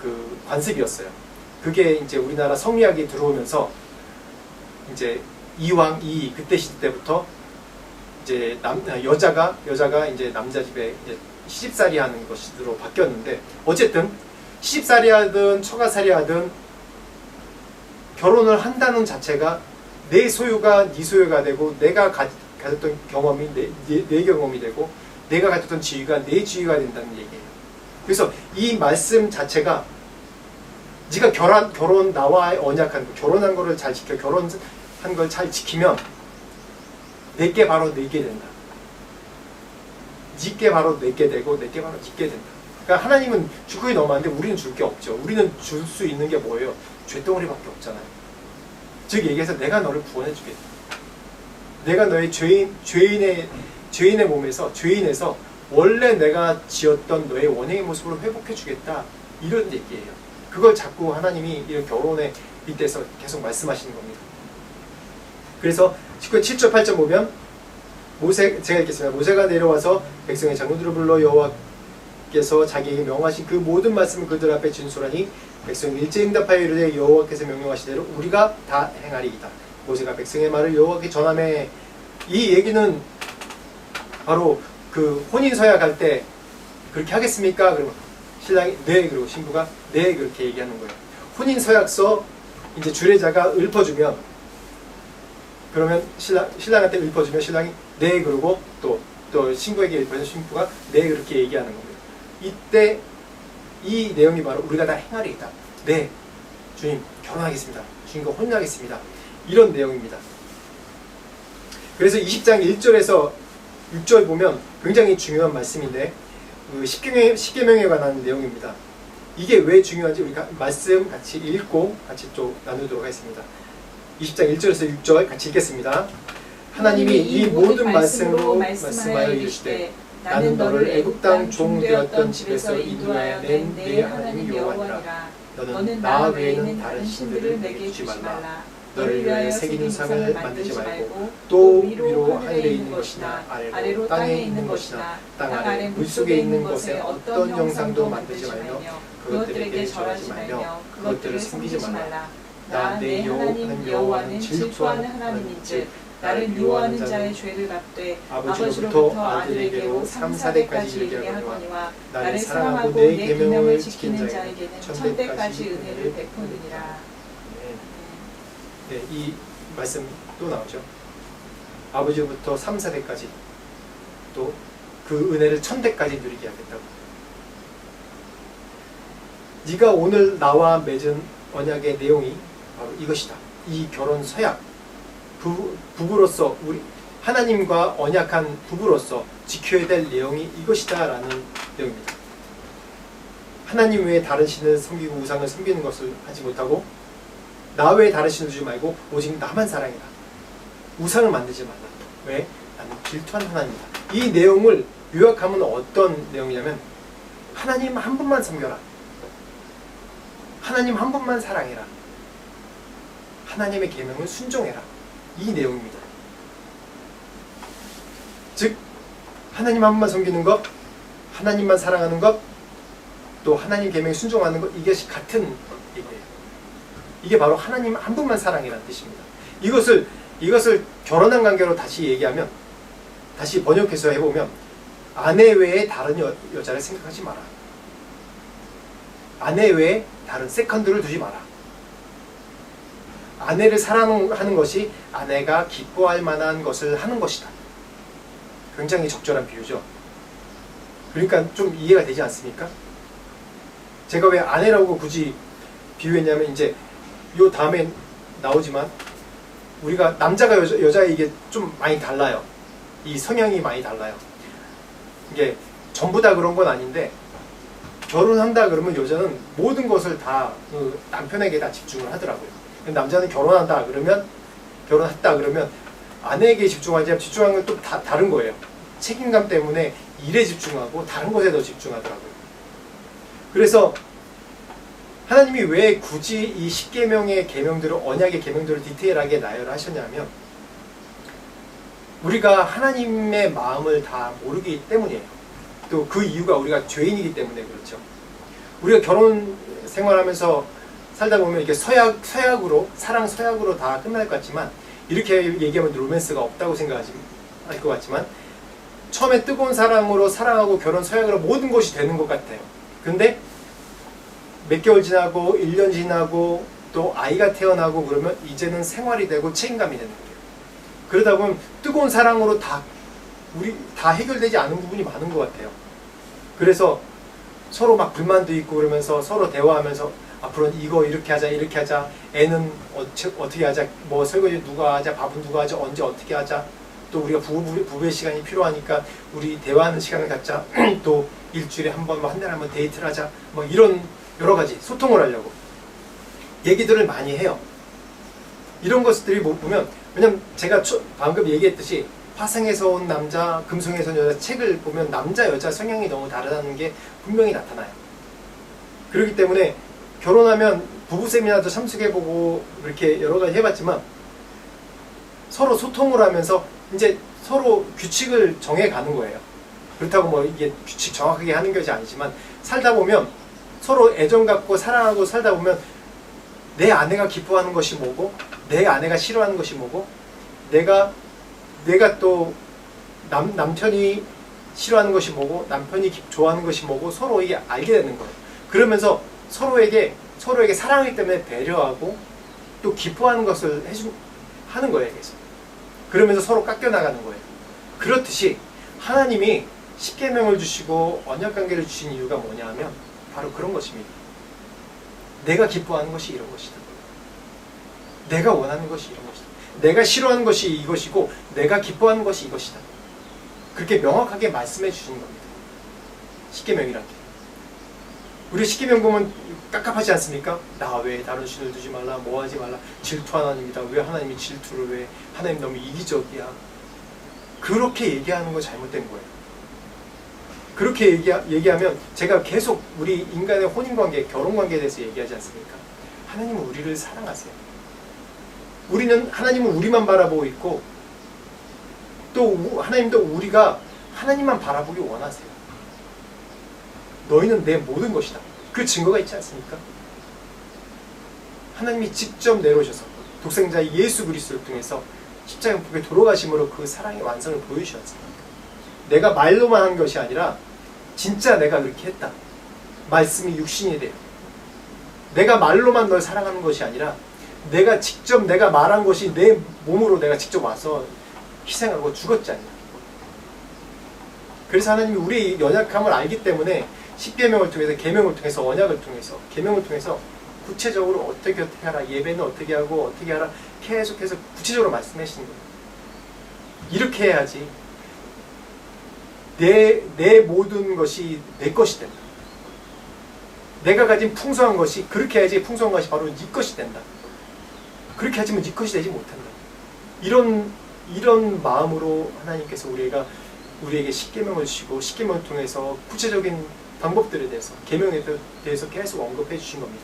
그 관습이었어요. 그게 이제 우리나라 성리학이 들어오면서 이제 이왕 그때 시대 때부터 이제 여자가 이제 남자 집에 이제 시집살이 하는 것으로 바뀌었는데 어쨌든 시집살이 하든 처가살이 하든 결혼을 한다는 자체가 내 소유가 네 소유가 되고 내가 가졌던 경험이 내 경험이 되고 내가 가졌던 지위가 내 지위가 된다는 얘기예요. 그래서 이 말씀 자체가 네가 결혼 나와 언약한 거, 결혼한 거를 잘 지켜 결혼한 걸 잘 지키면 내게 바로 내게 된다. 네게 바로 내게 되고 내게 바로 네게 된다. 그러니까 하나님은 줄 것이 너무 많은데 우리는 줄 게 없죠. 우리는 줄 수 있는 게 뭐예요? 죄덩어리밖에 없잖아요. 즉 얘기해서 내가 너를 구원해 주겠다. 내가 너의 죄인의 몸에서 죄인에서 원래 내가 지었던 너의 원행의 모습을 회복해 주겠다. 이런 얘기예요. 그걸 자꾸 하나님이 이런 결혼에 빗대서 계속 말씀하시는 겁니다. 그래서 7절 8절 보면 제가 읽겠습니다. 모세가 내려와서 백성의 장로들을 불러 여호와께서 자기에게 명하신 그 모든 말씀을 그들 앞에 진술하니 백성이 일제히 응답하여 이르되 여호와께서 명령하시대로 우리가 다 행하리이다. 모세가 백성의 말을 여호와께 전하매 이 얘기는 바로 그 혼인서약 할 때 그렇게 하겠습니까? 그러면 신랑이 네, 그리고 신부가 네, 그렇게 얘기하는 거예요. 혼인서약서 이제 주례자가 읊어주면 그러면 신랑한테 읊어주면 신랑이 네, 그러고 또 신부에게 읊어주면 신부가 네, 그렇게 얘기하는 겁니다. 이때 이 내용이 바로 우리가 다 행하리이다. 네, 주님 결혼하겠습니다. 주님과 혼인하겠습니다. 이런 내용입니다. 그래서 20장 1절에서 6절 보면 굉장히 중요한 말씀인데 그 십계명에 관한 내용입니다. 이게 왜 중요한지 우리가 말씀 같이 읽고 같이 또 나누도록 하겠습니다. 20장 1절에서 6절 같이 읽겠습니다. 하나님이 이 모든 말씀으로 말씀하여 이르시되 나는 너를 애굽 땅 종 되었던 집에서 인도하여 낸 네 하나님 여호와니라. 너는 나 외에는 다른 신들을 내게 주지 말라. 너를 위하여 새긴 우상을 만들지 말고 또 위로 하늘에 있는 것이나 아래로 땅에 있는 것이나 땅 아래 물속에 있는 것에 어떤 형상도 만들지 말며 그것들에게 절하지 말며 그것들을 섬기지 말라. 나 내 하나님 여호와는 질투하는 하나님인즉 나를 미워하는 자의 죄를 갚되 아버지로부터 아들에게로 3, 4대까지 이르게 하거니와 나를 사랑하고 내 계명을 지키는 자에게는 1000대까지 은혜를 베푸느니라. 네, 이 말씀 또 나오죠. 아버지부터 3, 4대까지 또 그 은혜를 1000대까지 누리게 하겠다고. 네가 오늘 나와 맺은 언약의 내용이 바로 이것이다. 이 결혼 서약, 부부로서 우리 하나님과 언약한 부부로서 지켜야 될 내용이 이것이다 라는 내용입니다. 하나님 외에 다른 신을 섬기고 우상을 섬기는 것을 하지 못하고 나 외에 다른 신을 두지 말고 오직 나만 사랑해라. 우상을 만들지 말라. 왜? 나는 질투한 하나님이다. 이 내용을 요약하면 어떤 내용이냐면 하나님 한 분만 섬겨라. 하나님 한 분만 사랑해라. 하나님의 계명을 순종해라. 이 내용입니다. 즉 하나님 한 분만 섬기는 것, 하나님만 사랑하는 것, 또 하나님 계명에 순종하는 것, 이것이 같은 얘기예요. 이게 바로 하나님 한 분만 사랑이라는 뜻입니다. 이것을 결혼한 관계로 다시 얘기하면, 다시 번역해서 해보면 아내 외에 다른 여자를 생각하지 마라. 아내 외에 다른 세컨드를 두지 마라. 아내를 사랑하는 것이 아내가 기뻐할 만한 것을 하는 것이다. 굉장히 적절한 비유죠. 그러니까 좀 이해가 되지 않습니까? 제가 왜 아내라고 굳이 비유했냐면 이제 요 다음에 나오지만 우리가 남자가 여자에 이게 좀 많이 달라요. 이 성향이 많이 달라요. 이게 전부 다 그런 건 아닌데 결혼한다 그러면 여자는 모든 것을 다 그 남편에게 다 집중을 하더라고요. 남자는 결혼했다 그러면 아내에게 집중하지만 집중하는 건 또 다른 거예요. 책임감 때문에 일에 집중하고 다른 것에 더 집중하더라고요. 그래서 하나님이 왜 굳이 이 10계명의 계명들을, 언약의 계명들을 디테일하게 나열하셨냐면 우리가 하나님의 마음을 다 모르기 때문이에요. 또 그 이유가 우리가 죄인이기 때문에 그렇죠. 우리가 결혼 생활하면서 살다 보면 이렇게 서약으로, 사랑 서약으로 다 끝날 것 같지만, 이렇게 얘기하면 로맨스가 없다고 생각할 것 같지만, 처음에 뜨거운 사랑으로 사랑하고 결혼 서약으로 모든 것이 되는 것 같아요. 근데 몇 개월 지나고 1년 지나고 또 아이가 태어나고 그러면 이제는 생활이 되고 책임감이 되는 거예요. 그러다 보면 뜨거운 사랑으로 다 해결되지 않은 부분이 많은 것 같아요. 그래서 서로 막 불만도 있고 그러면서 서로 대화하면서 앞으로는 이거 이렇게 하자, 애는 어떻게 하자, 뭐 설거지 누가 하자, 밥은 누가 하자, 언제 어떻게 하자, 또 우리가 부부의 시간이 필요하니까 우리 대화하는 시간을 갖자, 또 일주일에 한 번, 한 달에 한 번 데이트를 하자, 뭐 이런 여러 가지 소통을 하려고 얘기들을 많이 해요. 이런 것들이 보면, 왜냐면 제가 방금 얘기했듯이 화성에서 온 남자, 금성에서 온 여자 책을 보면 남자, 여자 성향이 너무 다르다는 게 분명히 나타나요. 그렇기 때문에 결혼하면 부부 세미나도 참석해보고 이렇게 여러 가지 해봤지만 서로 소통을 하면서 이제 서로 규칙을 정해가는 거예요. 그렇다고 뭐 이게 규칙 정확하게 하는 것이 아니지만 살다 보면 서로 애정 갖고 사랑하고 살다 보면 내 아내가 기뻐하는 것이 뭐고 내 아내가 싫어하는 것이 뭐고 내가 또 남편이 싫어하는 것이 뭐고 남편이 좋아하는 것이 뭐고 서로 이게 알게 되는 거예요. 그러면서 서로에게 사랑하기 때문에 배려하고 또 기뻐하는 것을 하는 거예요. 계속. 그러면서 서로 깎여 나가는 거예요. 그렇듯이 하나님이 십계명을 주시고 언약관계를 주신 이유가 뭐냐 하면 바로 그런 것입니다. 내가 기뻐하는 것이 이런 것이다. 내가 원하는 것이 이런 것이다. 내가 싫어하는 것이 이것이고 내가 기뻐하는 것이 이것이다. 그렇게 명확하게 말씀해 주시는 겁니다. 십계명이란 게. 우리 십계명 보면 깝깝하지 않습니까? 나 외에 다른 신을 두지 말라, 뭐 하지 말라, 질투하는 입니다. 왜 하나님이 질투를 왜? 하나님 너무 이기적이야. 그렇게 얘기하는 거 잘못된 거예요. 그렇게 얘기하면 제가 계속 우리 인간의 혼인관계, 결혼관계에 대해서 얘기하지 않습니까? 하나님은 우리를 사랑하세요. 하나님은 우리만 바라보고 있고 또 하나님도 우리가 하나님만 바라보기 원하세요. 너희는 내 모든 것이다. 그 증거가 있지 않습니까? 하나님이 직접 내려오셔서 독생자 예수 그리스도를 통해서 십자가 복에 돌아가심으로 그 사랑의 완성을 보여주셨습니다. 내가 말로만 한 것이 아니라 진짜 내가 그렇게 했다. 말씀이 육신이 돼요. 내가 말로만 널 사랑하는 것이 아니라 내가 직접 내가 말한 것이 내 몸으로 내가 직접 와서 희생하고 죽었지 않냐. 그래서 하나님이 우리의 연약함을 알기 때문에 십계명을 통해서, 계명을 통해서, 언약을 통해서, 계명을 통해서 구체적으로 어떻게 하라, 예배는 어떻게 하고 어떻게 하라 계속해서 구체적으로 말씀하시는 거예요. 이렇게 해야지 내 모든 것이 내 것이 된다. 내가 가진 풍성한 것이, 그렇게 해야지 풍성한 것이 바로 네 것이 된다. 그렇게 하지만 네 것이 되지 못한다. 이런 마음으로 하나님께서 우리에게 십계명을 주시고 십계명을 통해서 구체적인 방법들에 대해서, 계명에 대해서 계속 언급해 주신 겁니다.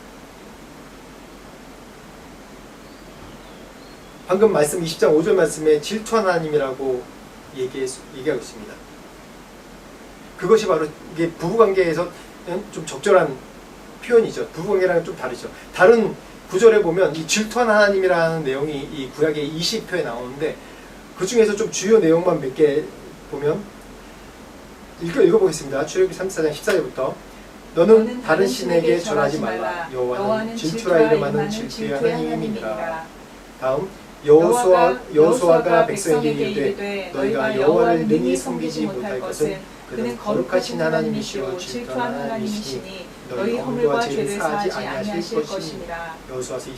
방금 말씀 20장 5절 말씀에 질투한 하나님이라고 얘기하고 있습니다. 그것이 바로 이게 부부관계에서 좀 적절한 표현이죠. 부부관계랑은 좀 다르죠. 다른 구절에 보면 이 질투한 하나님이라는 내용이 이 구약의 20표에 나오는데 그 중에서 좀 주요 내용만 몇 개 보면 읽어보겠습니다. 출애굽기 34장 14절부터 너는 다른 신에게 절하지 말라. 여호와는 질투라 이름하는 질투의 하나님이니라. 다음 여호수아가 백성에게 이르되 너희가 여호와를 능히 섬기지 못할 것은 그는 거룩하신 하나님이시오 질투한 하나님이시니 너희 허물과 죄를 사하지 아니하실 것이니라. 여호수아서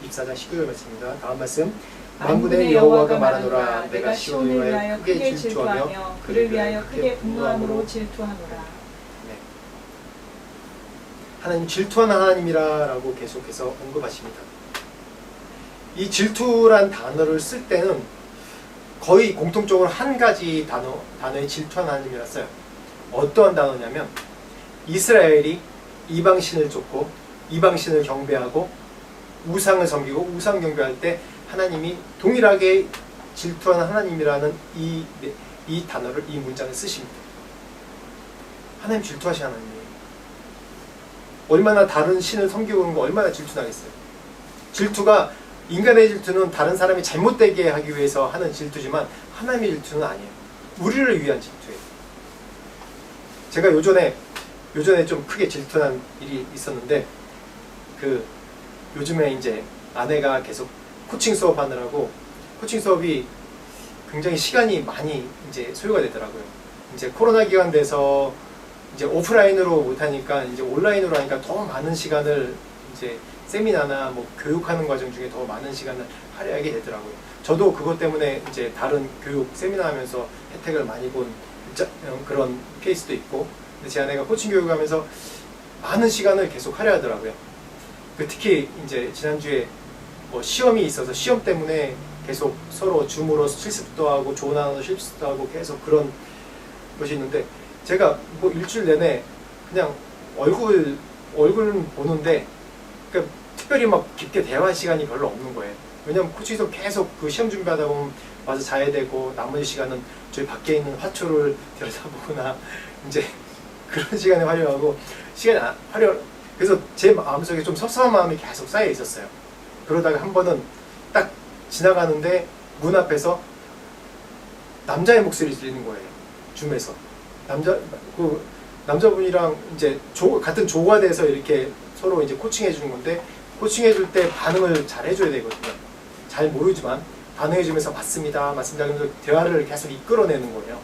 24장 19절 말씀입니다. 다음 말씀 만군의 여호와가 말하노라 내가 시온을 위하여 크게 질투하며 그를 위하여 크게 분노함으로 질투하노라. 네. 하나님 질투한 하나님이라고 계속해서 언급하십니다. 이 질투란 단어를 쓸 때는 거의 공통적으로 한 가지 단어의 질투한 하나님이라 써요. 어떠한 단어냐면 이스라엘이 이방신을 쫓고 이방신을 경배하고 우상을 섬기고 우상 경배할 때 하나님이 동일하게 질투한 하나님이라는 이 단어를, 이 문장을 쓰십니다. 하나님 질투하신 하나님이에요. 얼마나 다른 신을 섬기고 오는 거 얼마나 질투나겠어요. 질투가, 인간의 질투는 다른 사람이 잘못되게 하기 위해서 하는 질투지만 하나님의 질투는 아니에요. 우리를 위한 질투예요. 제가 요전에 좀 크게 질투난 일이 있었는데 요즘에 이제 아내가 계속 코칭 수업 하느라고 코칭 수업이 굉장히 시간이 많이 이제 소요가 되더라고요. 이제 코로나 기간 돼서 이제 오프라인으로 못하니까 이제 온라인으로 하니까 더 많은 시간을 이제 세미나나 뭐 교육하는 과정 중에 더 많은 시간을 할애하게 되더라고요. 저도 그것 때문에 이제 다른 교육 세미나 하면서 혜택을 많이 본 그런 케이스도 있고, 근데 제 아내가 코칭 교육하면서 많은 시간을 계속 할애하더라고요. 특히 이제 지난주에 뭐 시험이 있어서 시험 때문에 계속 서로 줌으로 실습도 하고 조언하는 실습도 하고 계속 그런 것이 있는데 제가 뭐 일주일 내내 그냥 얼굴은 보는데 그러니까 특별히 막 깊게 대화할 시간이 별로 없는 거예요. 왜냐면 코치에서 계속 그 시험 준비하다 보면 와서 자야 되고 나머지 시간은 저희 밖에 있는 화초를 들여다보거나 이제 그런 시간에 활용하고 그래서 제 마음속에 좀 섭섭한 마음이 계속 쌓여 있었어요. 그러다가 한 번은 딱 지나가는데 문 앞에서 남자의 목소리 들리는 거예요. 줌에서 남자분이랑 이제 같은 조가 돼서 이렇게 서로 이제 코칭해 주는 건데 코칭해 줄 때 반응을 잘 해줘야 되거든요. 잘 모르지만 반응해 주면서 맞습니다 하면서 대화를 계속 이끌어내는 거예요.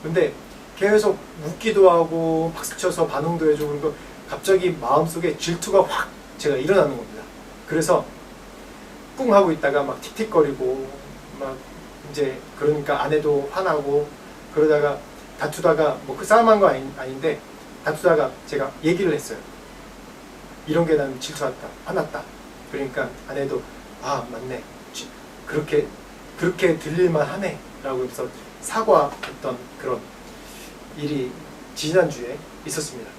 근데 계속 웃기도 하고 박수쳐서 반응도 해주고 그러니까 갑자기 마음속에 질투가 확 제가 일어나는 겁니다. 그래서 꿍 하고 있다가 막 틱틱거리고 막 이제 그러니까 아내도 화나고 그러다가 다투다가 뭐 그 싸움한 거 아닌데 다투다가 제가 얘기를 했어요. 이런 게 나는 질투했다, 화났다. 그러니까 아내도 아 맞네, 그렇게 들릴만 하네 라고 해서 사과했던 그런 일이 지난주에 있었습니다.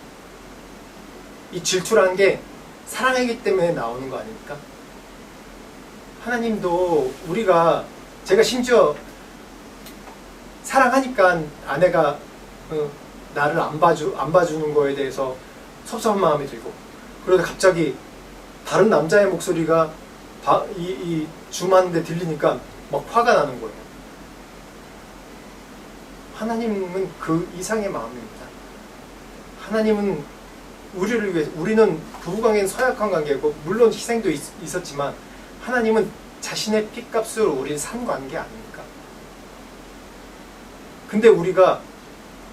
이 질투라는 게 사랑이기 때문에 나오는 거 아닙니까? 하나님도 제가 심지어 사랑하니까 아내가 나를 안 봐주는 거에 대해서 섭섭한 마음이 들고, 그러다 갑자기 다른 남자의 목소리가 이 줌하는데 들리니까 막 화가 나는 거예요. 하나님은 그 이상의 마음입니다. 하나님은 우리를 위해서, 우리는 부부관계는 서약한 관계고 물론 희생도 있었지만 하나님은 자신의 핏값으로 우리를 산 관계 아닙니까? 근데 우리가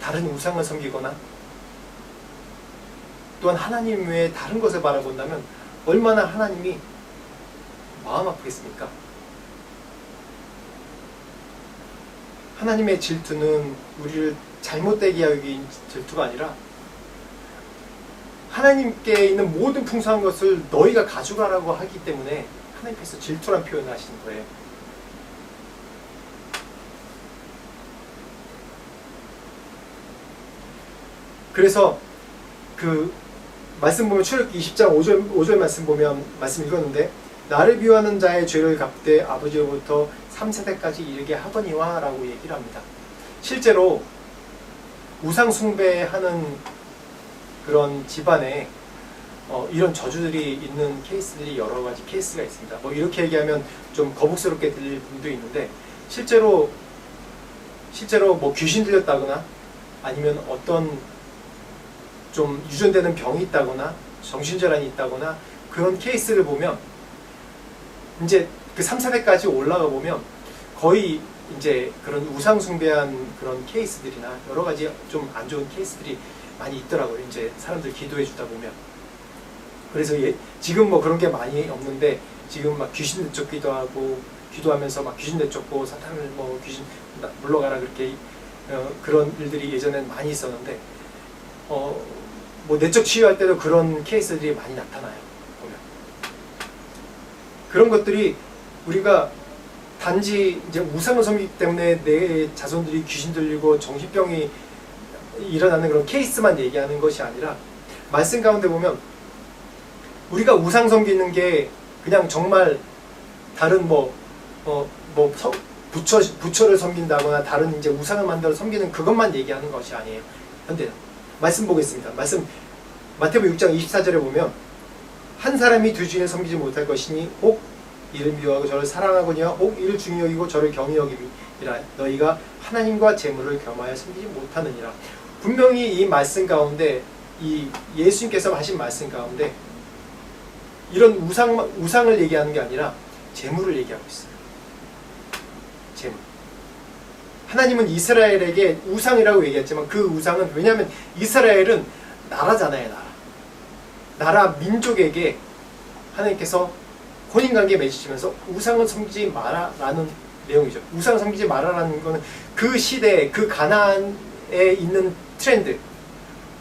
다른 우상을 섬기거나 또한 하나님 외에 다른 것을 바라본다면 얼마나 하나님이 마음 아프겠습니까? 하나님의 질투는 우리를 잘못되게 여긴 질투가 아니라 하나님께 있는 모든 풍성한 것을 너희가 가져가라고 하기 때문에 하나님께서 질투란 표현을 하시는 거예요. 그래서 그 말씀 보면 출애굽기 20장 5절 말씀 보면 말씀 읽었는데, 나를 비유하는 자의 죄를 갚되 아버지로부터 3세대까지 이르게 하거니와 라고 얘기를 합니다. 실제로 우상 숭배하는 그런 집안에 이런 저주들이 있는 케이스들이 여러 가지 케이스가 있습니다. 뭐 이렇게 얘기하면 좀 거북스럽게 들릴 분도 있는데, 실제로 뭐 귀신 들렸다거나 아니면 어떤 좀 유전되는 병이 있다거나 정신질환이 있다거나 그런 케이스를 보면 이제 그 3세대까지 올라가 보면 거의 이제 그런 우상 숭배한 그런 케이스들이나 여러 가지 좀 안 좋은 케이스들이 많이 있더라고요. 이제 사람들 기도해 주다 보면. 그래서 지금 뭐 그런 게 많이 없는데, 지금 막 귀신 내쫓기도 하고 기도하면서 막 귀신 내쫓고 사탄을 뭐 귀신 물러가라 그렇게 그런 일들이 예전엔 많이 있었는데, 뭐 내적 치유할 때도 그런 케이스들이 많이 나타나요. 보면 그런 것들이 우리가 단지 이제 우상을 섬기기 때문에 내 자손들이 귀신 들리고 정신병이 일어나는 그런 케이스만 얘기하는 것이 아니라, 말씀 가운데 보면 우리가 우상 섬기는 게 그냥 정말 다른 부처를 섬긴다거나 다른 이제 우상을 만들어 섬기는 그것만 얘기하는 것이 아니에요. 현대 말씀 보겠습니다. 말씀 마태복음 6장 24절에 보면, 한 사람이 두 주인을 섬기지 못할 것이니 혹 이를 미워하고 저를 사랑하거니와 혹 이를 중히 여기고 저를 경히 여김이라 너희가 하나님과 재물을 겸하여 섬기지 못하느니라. 분명히 이 말씀 가운데, 이 예수님께서 하신 말씀 가운데 이런 우상을 얘기하는 게 아니라 재물을 얘기하고 있어요. 재물. 하나님은 이스라엘에게 우상이라고 얘기했지만 그 우상은, 왜냐하면 이스라엘은 나라잖아요. 나라 민족에게 하나님께서 혼인관계 맺으시면서 우상을 섬기지 마라라는 내용이죠. 우상을 섬기지 마라라는 거는 그 시대에 그 가나안에 있는 트렌드,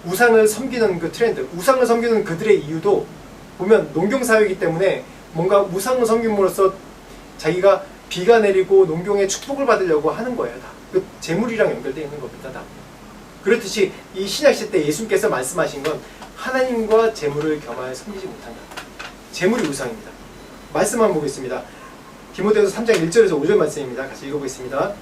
우상을 섬기는 그 트렌드, 우상을 섬기는 그들의 이유도 보면 농경사회이기 때문에 뭔가 우상을 섬김으로써 자기가 비가 내리고 농경의 축복을 받으려고 하는 거예요. 다. 그 재물이랑 연결되어 있는 겁니다. 다. 그렇듯이 이 신약시대 때 예수님께서 말씀하신 건 하나님과 재물을 겸하여 섬기지 못한다. 재물이 우상입니다. 말씀 한번 보겠습니다. 디모데후서 3장 1절에서 5절 말씀입니다. 같이 읽어보겠습니다.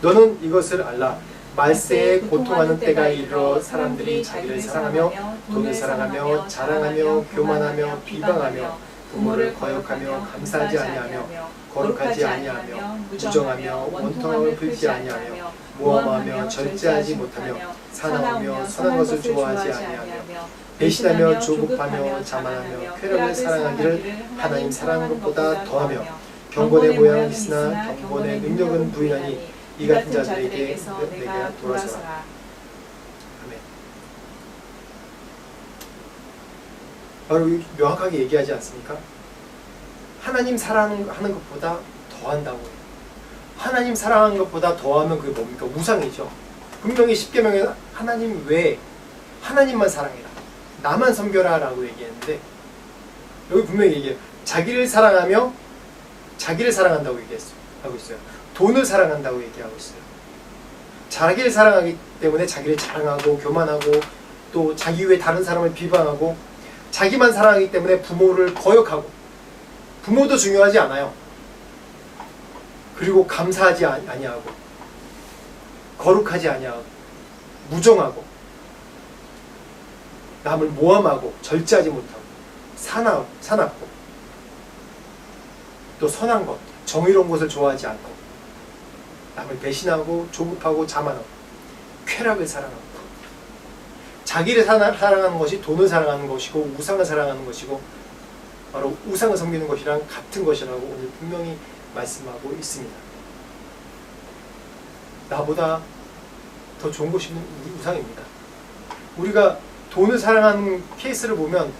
너는 이것을 알라. 말세에 고통하는 때가 이르러 사람들이 자기를 사랑하며 돈을 사랑하며 자랑하며 교만하며 비방하며 부모를 거역하며 감사하지 아니하며 거룩하지 아니하며 무정하며 원통함을 풀지 아니하며 모함하며 절제하지 못하며 사나우며 선한 것을 좋아하지 아니하며 배신하며 조급하며 자만하며 쾌락을 사랑하기를 하나님 사랑하는 것보다 더하며 경건의 모양은 있으나 경건의 능력은 부인하니 이 같은 자들에게서 내가 돌아서라. 아멘. 바로 명확하게 얘기하지 않습니까? 하나님 사랑하는 것보다 더한다고 해요. 하나님 사랑하는 것보다 더하면 그게 뭡니까? 우상이죠. 분명히 십계명에는 하나님 외에 하나님만 사랑해라, 나만 섬겨라 라고 얘기했는데, 여기 분명히 얘기해요. 자기를 사랑하며 자기를 사랑한다고 하고 있어요. 돈을 사랑한다고 얘기하고 있어요. 자기를 사랑하기 때문에 자기를 자랑하고 교만하고, 또 자기 외에 다른 사람을 비방하고, 자기만 사랑하기 때문에 부모를 거역하고, 부모도 중요하지 않아요. 그리고 감사하지 아니하고, 거룩하지 아니하고, 무정하고, 남을 모함하고, 절제하지 못하고, 사납고, 또 선한 것, 정의로운 것을 좋아하지 않고, 남을 배신하고, 조급하고, 자만하고, 쾌락을 사랑하고, 자기를 사랑하는 것이 돈을 사랑하는 것이고, 우상을 사랑하는 것이고, 바로 우상을 섬기는 것이랑 같은 것이라고 오늘 분명히 말씀하고 있습니다. 나보다 더 좋은 것이 우상입니다. 우리가 돈을 사랑하는 케이스를 보면,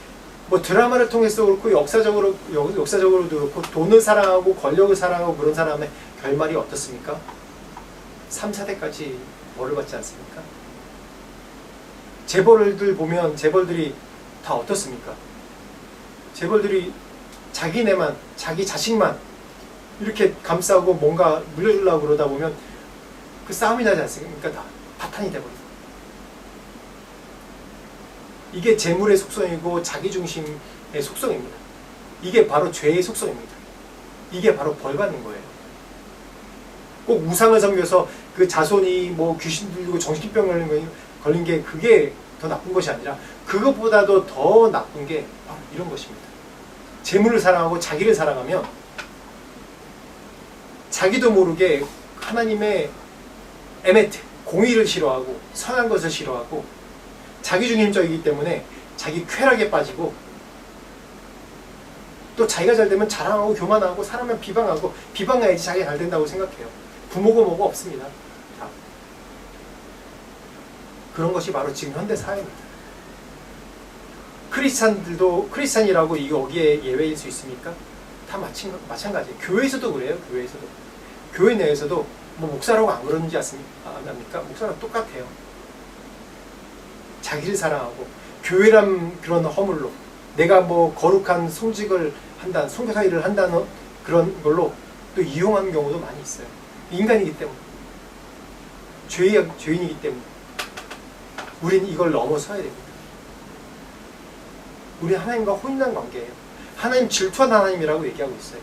뭐 드라마를 통해서 그렇고 역사적으로도 그렇고, 돈을 사랑하고 권력을 사랑하고 그런 사람의 결말이 어떻습니까? 3, 4대까지 벌을 받지 않습니까? 재벌들 보면 재벌들이 다 어떻습니까? 재벌들이 자기네만, 자기 자식만 이렇게 감싸고 뭔가 물려주려고 그러다 보면 그 싸움이 나지 않습니까? 다 파탄이 돼버립니다. 이게 재물의 속성이고 자기중심의 속성입니다. 이게 바로 죄의 속성입니다. 이게 바로 벌 받는 거예요. 꼭 우상을 섬겨서 그 자손이 뭐 귀신 들리고 정신병 걸린 게 그게 더 나쁜 것이 아니라, 그것보다도 더 나쁜 게 바로 이런 것입니다. 재물을 사랑하고 자기를 사랑하면 자기도 모르게 하나님의 에메트, 공의를 싫어하고 선한 것을 싫어하고 자기중심적이기 때문에 자기 쾌락에 빠지고, 또 자기가 잘 되면 자랑하고 교만하고, 사람을 비방하고, 비방해야지 자기가 잘 된다고 생각해요. 부모고 뭐고 없습니다. 다. 그런 것이 바로 지금 현대 사회입니다. 크리스찬이라고 여기에 예외일 수 있습니까? 다 마찬가지예요. 교회에서도 그래요. 교회 내에서도 뭐 목사라고 안 그러는지 아십니까? 목사랑 똑같아요. 자기를 사랑하고, 교회란 그런 허물로 내가 뭐 거룩한 송직을 한다는, 선교사 일을 한다는 그런 걸로 또 이용하는 경우도 많이 있어요. 인간이기 때문에, 죄인이기 때문에 우린 이걸 넘어서야 됩니다. 우리 하나님과 혼인한 관계예요. 하나님 질투한 하나님이라고 얘기하고 있어요.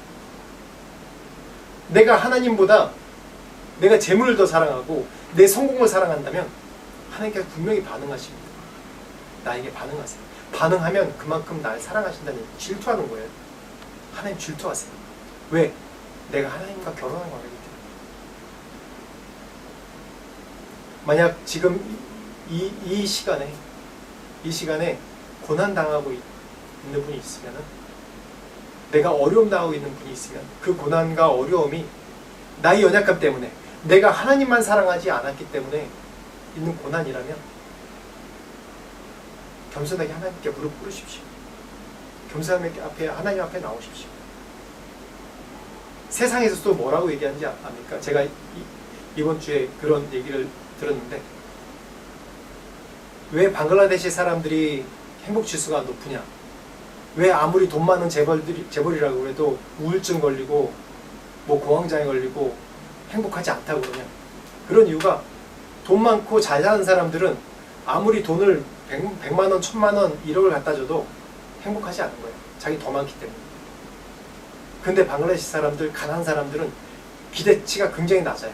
내가 하나님보다 내가 재물을 더 사랑하고 내 성공을 사랑한다면 하나님께서 분명히 반응하십니다. 나에게 반응하세요. 반응하면 그만큼 날 사랑하신다니 질투하는 거예요. 하나님 질투하세요. 왜? 내가 하나님과 결혼한 관계이기 때문에. 만약 지금 이 시간에 고난당하고 있는 분이 있으면, 내가 어려움 당하고 있는 분이 있으면, 그 고난과 어려움이 나의 연약함 때문에, 내가 하나님만 사랑하지 않았기 때문에 있는 고난이라면 겸손하게 하나님께 무릎 꿇으십시오. 겸손하게 하나님 앞에 나오십시오. 세상에서 또 뭐라고 얘기하는지 압니까? 제가 이번 주에 그런 얘기를 들었는데, 왜 방글라데시 사람들이 행복지수가 높으냐? 왜 아무리 돈 많은 재벌이라고 해도 우울증 걸리고 뭐 공황장애 걸리고 행복하지 않다고 그러냐? 그런 이유가, 돈 많고 잘 사는 사람들은 아무리 돈을 100만 원, 1000만 원, 1억을 갖다 줘도 행복하지 않은 거예요. 자기 더 많기 때문에. 근데 방글라데시 사람들, 가난한 사람들은 기대치가 굉장히 낮아요.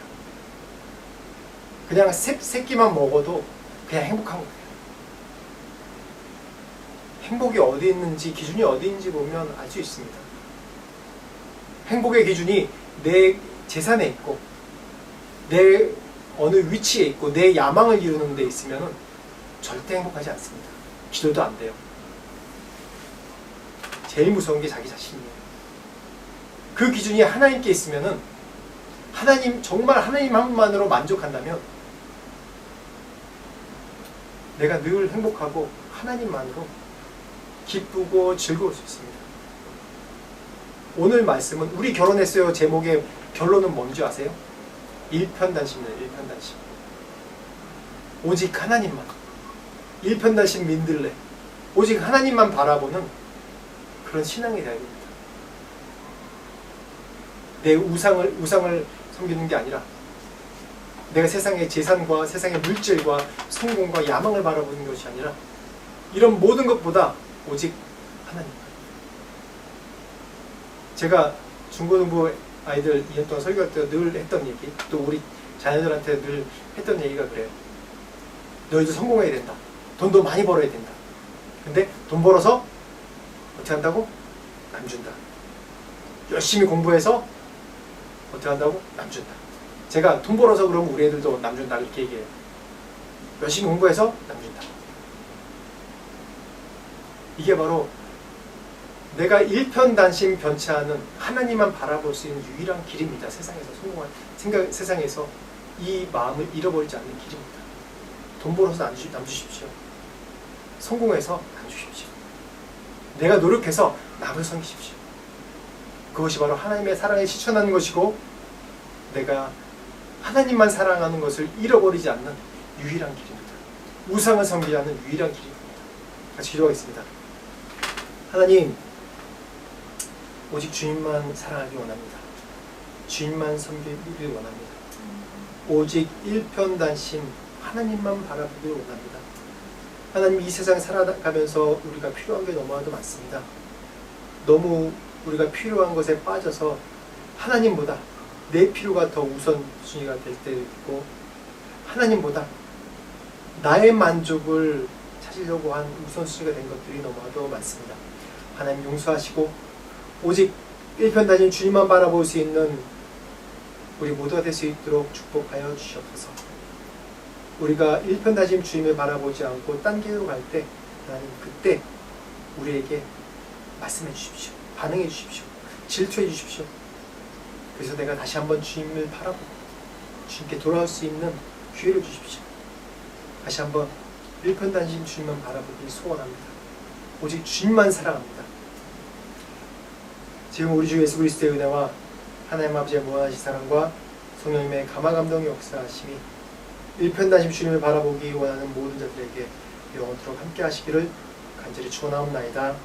그냥 새끼만 먹어도 그냥 행복한 거예요. 행복이 어디 있는지, 기준이 어디 있는지 보면 알 수 있습니다. 행복의 기준이 내 재산에 있고, 내 어느 위치에 있고, 내 야망을 이루는 데 있으면 절대 행복하지 않습니다. 기도도 안 돼요. 제일 무서운 게 자기 자신이에요. 그 기준이 하나님께 있으면, 정말 하나님 한 분만으로 만족한다면 내가 늘 행복하고 하나님만으로 기쁘고 즐거울 수 있습니다. 오늘 말씀은, 우리 결혼했어요 제목의 결론은 뭔지 아세요? 일편단심이에요. 일편단심. 오직 하나님만. 일편단심 민들레, 오직 하나님만 바라보는 그런 신앙이 되어야 됩니다. 내 우상을 섬기는 게 아니라 내가 세상의 재산과 세상의 물질과 성공과 야망을 바라보는 것이 아니라 이런 모든 것보다 오직 하나님. 제가 중고등부 아이들 2년 동안 설교할 때 늘 했던 얘기, 또 우리 자녀들한테 늘 했던 얘기가 그래요. 너희도 성공해야 된다. 돈도 많이 벌어야 된다. 근데 돈 벌어서 어떻게 한다고? 남 준다. 열심히 공부해서 어떻게 한다고? 남 준다. 제가 돈 벌어서 그러면 우리 애들도 남 준다 이렇게 얘기해요. 열심히 공부해서 남 준다. 이게 바로 내가 일편단심 변치 않은 하나님만 바라볼 수 있는 유일한 길입니다. 세상에서 성공한 세상에서 이 마음을 잃어버리지 않는 길입니다. 돈 벌어서 남 주십시오. 성공해서 남 주십시오. 내가 노력해서 남을 섬기십시오. 그것이 바로 하나님의 사랑에 실천하는 것이고 내가 하나님만 사랑하는 것을 잃어버리지 않는 유일한 길입니다. 우상을 섬기지 않는 유일한 길입니다. 같이 기도하겠습니다. 하나님, 오직 주님만 사랑하기 원합니다. 주님만 섬기기 원합니다. 오직 일편단심 하나님만 바라보기 원합니다. 하나님, 이 세상 살아가면서 우리가 필요한 게 너무나도 많습니다. 너무 우리가 필요한 것에 빠져서 하나님보다 내 필요가 더 우선순위가 될 때도 있고 하나님보다 나의 만족을 찾으려고 한 우선순위가 된 것들이 너무나도 많습니다. 하나님 용서하시고 오직 일편단심 주님만 바라볼 수 있는 우리 모두가 될 수 있도록 축복하여 주시옵소서. 우리가 일편단심 주님을 바라보지 않고 딴 길로 갈 때 하나님 그때 우리에게 말씀해 주십시오. 반응해 주십시오. 질투해 주십시오. 그래서 내가 다시 한번 주님을 바라보고 주님께 돌아올 수 있는 기회를 주십시오. 다시 한번 일편단심 주님만 바라보길 소원합니다. 오직 주님만 사랑합니다. 지금 우리 주 예수 그리스도의 은혜와 하나님 아버지의 무한하신 사랑과 성령님의 감화감동의 역사하심이 일편단심 주님을 바라보기 원하는 모든 자들에게 영원토록 함께 하시기를 간절히 축원하옵나이다.